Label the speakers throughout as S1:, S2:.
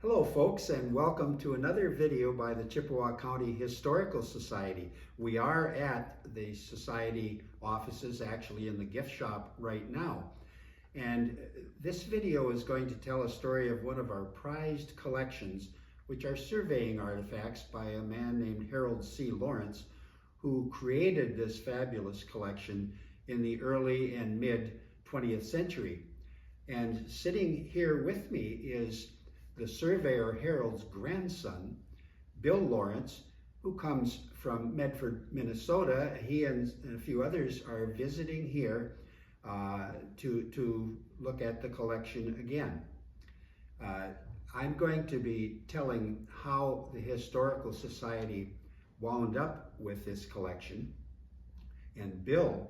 S1: Hello folks, and welcome to another video by the Chippewa County Historical Society. We are at the Society offices, actually in the gift shop right now. And this video is going to tell a story of one of our prized collections, which are surveying artifacts by a man named Harold C. Lawrence, who created this fabulous collection in the early and mid 20th century. And sitting here with me is the surveyor Harold's grandson, Bill Lawrence, who comes from Medford, Minnesota. He and a few others are visiting here to look at the collection again. I'm going to be telling how the Historical Society wound up with this collection, and Bill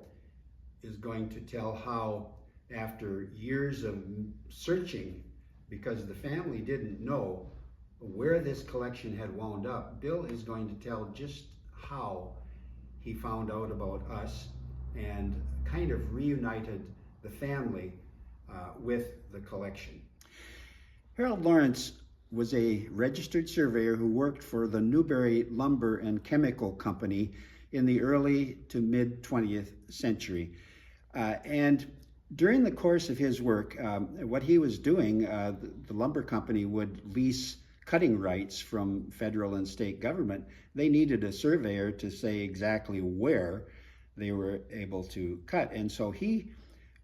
S1: is going to tell how, after years of searching, because the family didn't know where this collection had wound up, Bill is going to tell just how he found out about us and kind of reunited the family with the collection. Harold Lawrence was a registered surveyor who worked for the Newberry Lumber and Chemical Company in the early to mid 20th century. And during the course of his work, what he was doing, the lumber company would lease cutting rights from federal and state government. They needed a surveyor to say exactly where they were able to cut. And so he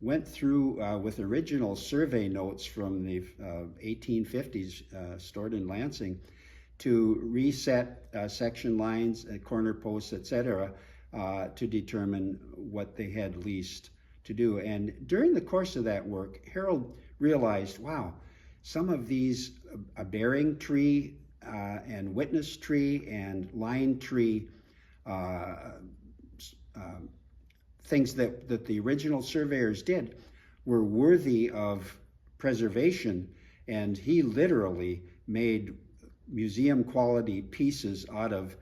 S1: went through with original survey notes from the 1850s stored in Lansing to reset section lines, corner posts, etc., to determine what they had leased to do. And during the course of that work, Harold realized, wow, some of these bearing tree and witness tree and line tree things that the original surveyors did were worthy of preservation, and he literally made museum quality pieces out of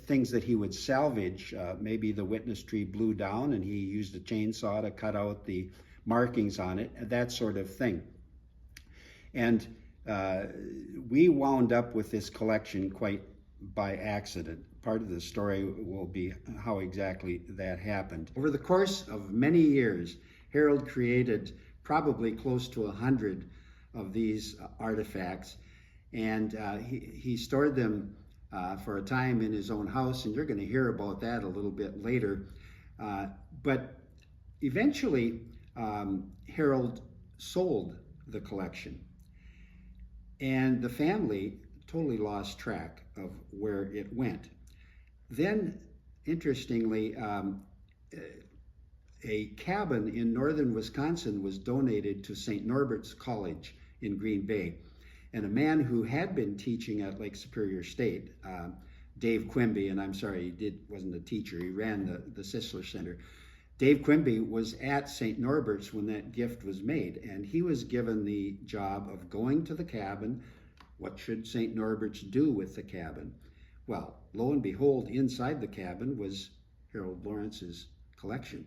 S1: things that he would salvage. Maybe the witness tree blew down and he used a chainsaw to cut out the markings on it, that sort of thing. And we wound up with this collection quite by accident. Part of the story will be how exactly that happened. Over the course of many years, Harold created probably close to 100 of these artifacts, and he stored them for a time in his own house, and you're going to hear about that a little bit later. But eventually, Harold sold the collection, and the family totally lost track of where it went. Then, interestingly, a cabin in northern Wisconsin was donated to St. Norbert's College in Green Bay. And a man who had been teaching at Lake Superior State, Dave Quimby, and I'm sorry, he wasn't a teacher, he ran the Sisler Center. Dave Quimby was at St. Norbert's when that gift was made, and he was given the job of going to the cabin. What should St. Norbert's do with the cabin? Well, lo and behold, inside the cabin was Harold Lawrence's collection.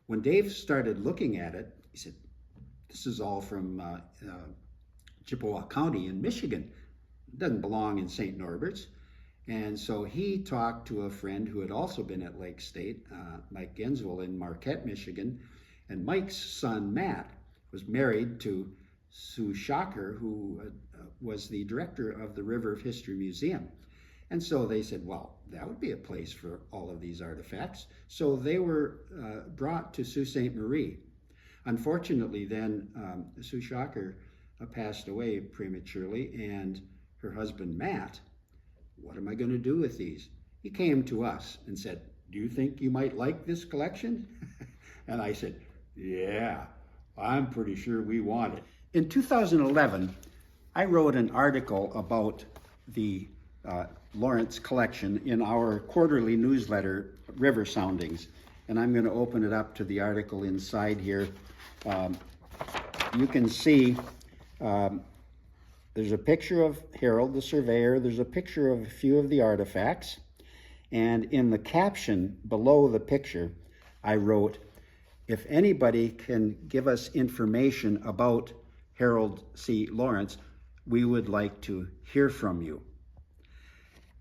S1: When Dave started looking at it, he said, "This is all from Chippewa County in Michigan. It doesn't belong in St. Norbert's." And so he talked to a friend who had also been at Lake State, Mike Genswell in Marquette, Michigan. And Mike's son, Matt, was married to Sue Shocker, who was the director of the River of History Museum. And so they said, well, that would be a place for all of these artifacts. So they were brought to Sault Ste. Marie. Unfortunately, then Sue Shocker passed away prematurely, and her husband, Matt, what am I going to do with these? He came to us and said, do you think you might like this collection? And I said, yeah, I'm pretty sure we want it. In 2011, I wrote an article about the Lawrence collection in our quarterly newsletter, River Soundings. And I'm going to open it up to the article inside here. You can see there's a picture of Harold the surveyor. There's a picture of a few of the artifacts. And in the caption below the picture, I wrote, if anybody can give us information about Harold C. Lawrence, we would like to hear from you.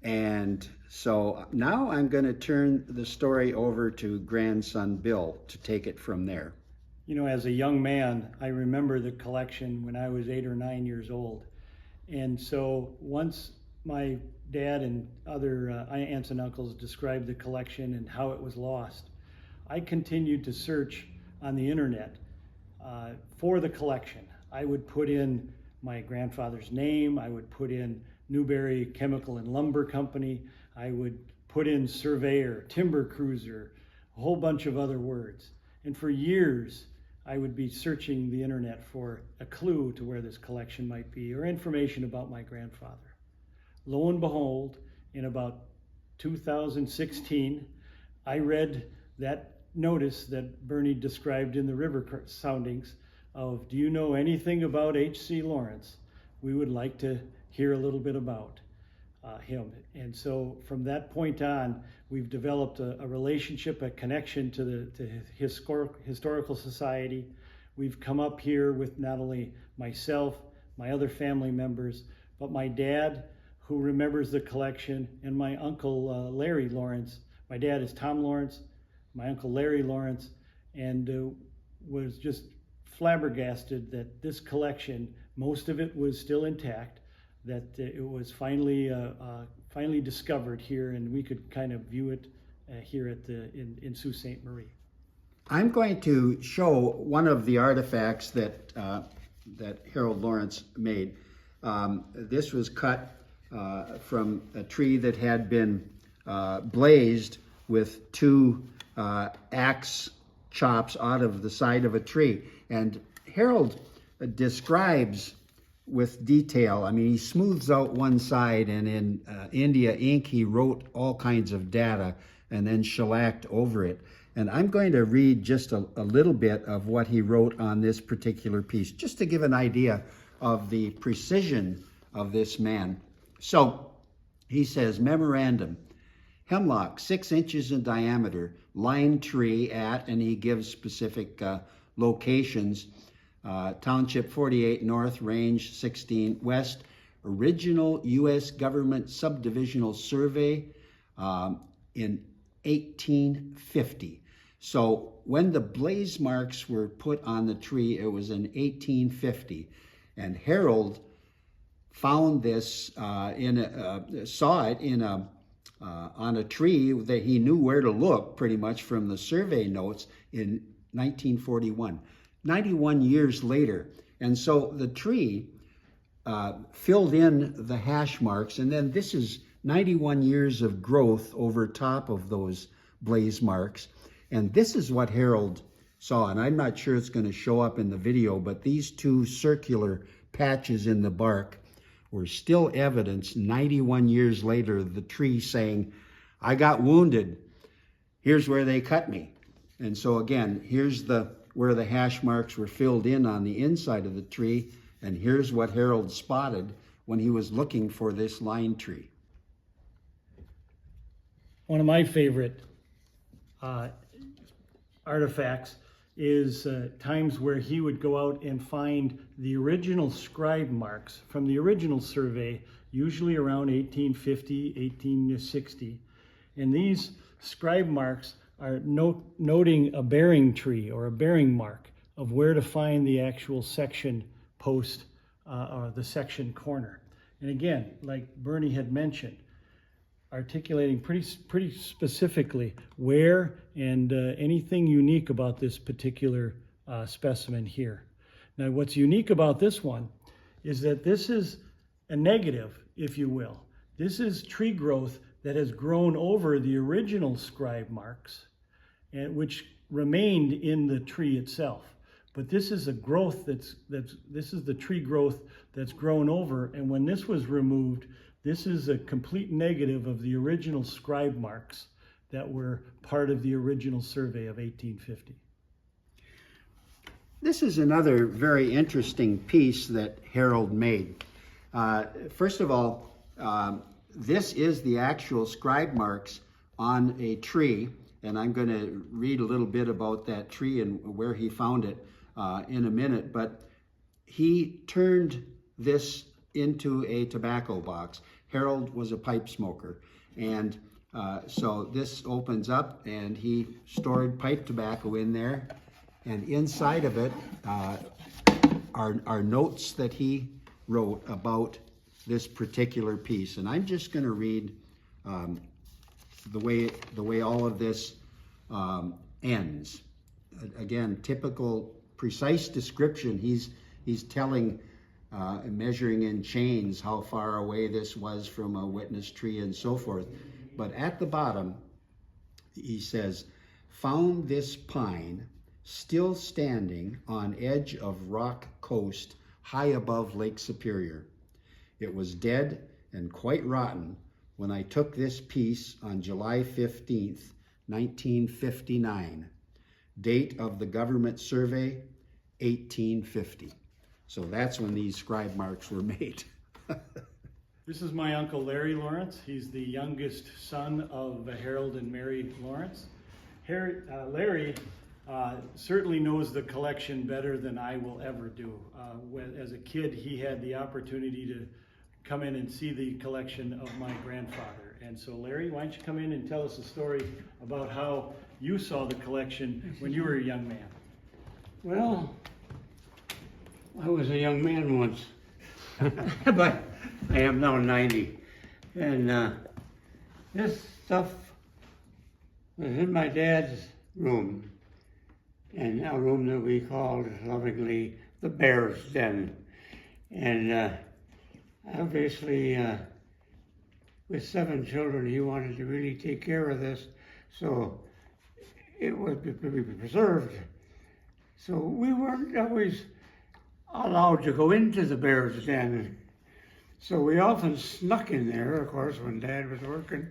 S1: And so now I'm going to turn the story over to grandson Bill to take it from there.
S2: You know, as a young man, I remember the collection when I was 8 or 9 years old. And so once my dad and other aunts and uncles described the collection and how it was lost, I continued to search on the internet for the collection. I would put in my grandfather's name, I would put in Newberry Chemical and Lumber Company, I would put in surveyor, timber cruiser, a whole bunch of other words. And for years, I would be searching the internet for a clue to where this collection might be or information about my grandfather. Lo and behold, in about 2016, I read that notice that Bernie described in the river soundings of, do you know anything about H.C. Lawrence? We would like to hear a little bit about him. And so from that point on, we've developed a relationship, a connection to the Historical Society. We've come up here with not only myself, my other family members, but my dad, who remembers the collection, and my uncle Larry Lawrence. My dad is Tom Lawrence, my uncle Larry Lawrence, and was just flabbergasted that this collection, most of it was still intact, that it was finally discovered here, and we could kind of view it here at in Sault Ste. Marie.
S1: I'm going to show one of the artifacts that Harold Lawrence made. This was cut from a tree that had been blazed with two axe chops out of the side of a tree. And Harold describes with detail. I mean, he smooths out one side, and in India ink, he wrote all kinds of data and then shellacked over it. And I'm going to read just a little bit of what he wrote on this particular piece, just to give an idea of the precision of this man. So he says, memorandum, hemlock 6 inches in diameter, line tree at, and he gives specific locations, Township 48 North, Range 16 West, original U.S. government subdivisional survey in 1850. So when the blaze marks were put on the tree, it was in 1850. And Harold found this, saw it on a tree that he knew where to look pretty much from the survey notes in 1941. 91 years later. And so the tree filled in the hash marks, and then this is 91 years of growth over top of those blaze marks. And this is what Harold saw, and I'm not sure it's going to show up in the video, but these two circular patches in the bark were still evidence 91 years later, the tree saying, I got wounded, here's where they cut me. And so again, here's where the hash marks were filled in on the inside of the tree, and here's what Harold spotted when he was looking for this line tree.
S2: One of my favorite artifacts is times where he would go out and find the original scribe marks from the original survey, usually around 1850, 1860. And these scribe marks are noting a bearing tree or a bearing mark of where to find the actual section post or the section corner. And again, like Bernie had mentioned, articulating pretty specifically where and anything unique about this particular specimen here. Now, what's unique about this one is that this is a negative, if you will. This is tree growth that has grown over the original scribe marks, and which remained in the tree itself. But this is a growth this is the tree growth that's grown over, and when this was removed, this is a complete negative of the original scribe marks that were part of the original survey of 1850.
S1: This is another very interesting piece that Harold made. First of all, this is the actual scribe marks on a tree, and I'm going to read a little bit about that tree and where he found it in a minute, but he turned this into a tobacco box. Harold was a pipe smoker, and so this opens up, and he stored pipe tobacco in there, and inside of it are notes that he wrote about this particular piece. And I'm just going to read the way all of this ends. Again, typical, precise description. He's telling, measuring in chains, how far away this was from a witness tree and so forth. But at the bottom, he says, "Found this pine still standing on edge of rock coast high above Lake Superior. It was dead and quite rotten when I took this piece on July 15th, 1959. Date of the government survey, 1850. So that's when these scribe marks were made.
S2: This is my uncle Larry Lawrence. He's the youngest son of Harold and Mary Lawrence. Larry certainly knows the collection better than I will ever do. As a kid, he had the opportunity to come in and see the collection of my grandfather. And so Larry, why don't you come in and tell us a story about how you saw the collection when you were a young man?
S3: Well, I was a young man once, but I am now 90. And this stuff was in my dad's room, and a room that we called lovingly the Bear's Den. And obviously, with 7 children, he wanted to really take care of this, so it would be preserved. So we weren't always allowed to go into the Bear's Den. So we often snuck in there, of course, when Dad was working.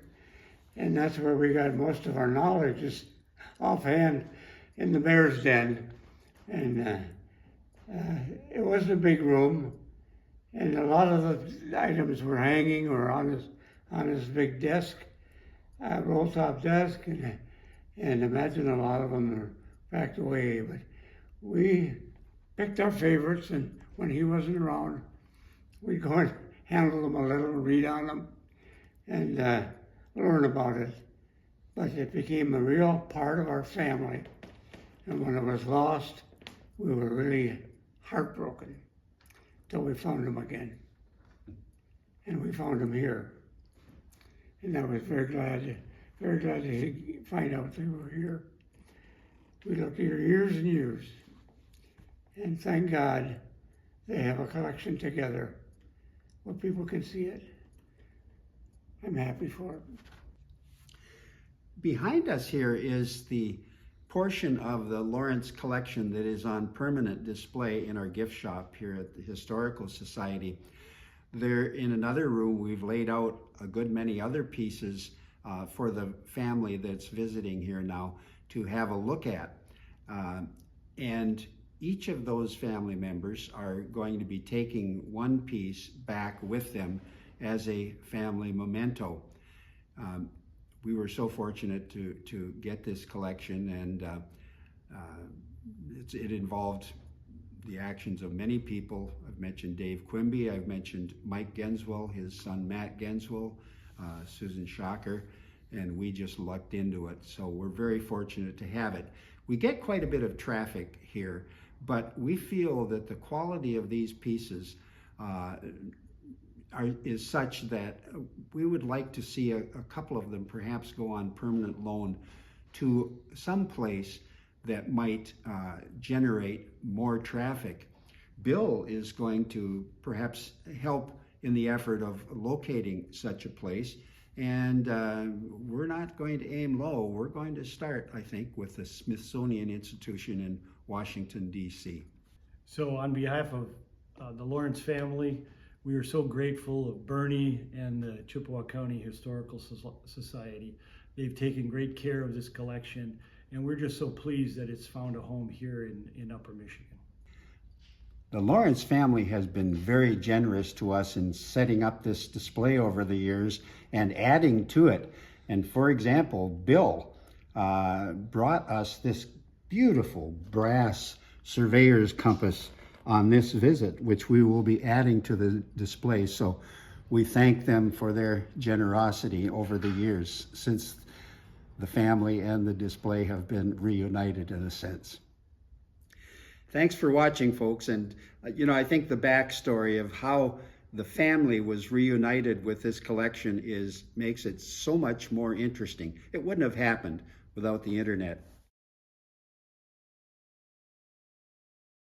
S3: And that's where we got most of our knowledge, just offhand in the Bear's Den. And it wasn't a big room. And a lot of the items were hanging or on his big desk, roll-top desk. And imagine a lot of them are packed away. But we picked our favorites, and when he wasn't around, we'd go and handle them a little, read on them, and learn about it. But it became a real part of our family. And when it was lost, we were really heartbroken till we found them again. And we found them here. And I was very glad to find out they were here. We looked here years and years. And thank God they have a collection together where people can see it. I'm happy for it.
S1: Behind us here is the portion of the Lawrence collection that is on permanent display in our gift shop here at the Historical Society. There, in another room, we've laid out a good many other pieces for the family that's visiting here now to have a look at. And each of those family members are going to be taking one piece back with them as a family memento. We were so fortunate to get this collection, and it involved the actions of many people. I've mentioned Dave Quimby, I've mentioned Mike Genswell, his son Matt Genswell, Susan Shocker, and we just lucked into it. So we're very fortunate to have it. We get quite a bit of traffic here, but we feel that the quality of these pieces is such that we would like to see a couple of them perhaps go on permanent loan to some place that might generate more traffic. Bill is going to perhaps help in the effort of locating such a place, and we're not going to aim low. We're going to start, I think, with the Smithsonian Institution in Washington, D.C.
S2: So on behalf of the Lawrence family, we are so grateful of Bernie and the Chippewa County Historical Society. They've taken great care of this collection, and we're just so pleased that it's found a home here in Upper Michigan.
S1: The Lawrence family has been very generous to us in setting up this display over the years and adding to it. And for example, Bill brought us this beautiful brass surveyor's compass on this visit, which we will be adding to the display. So we thank them for their generosity over the years since the family and the display have been reunited in a sense. Thanks for watching, folks. And I think the backstory of how the family was reunited with this collection makes it so much more interesting. It wouldn't have happened without the internet.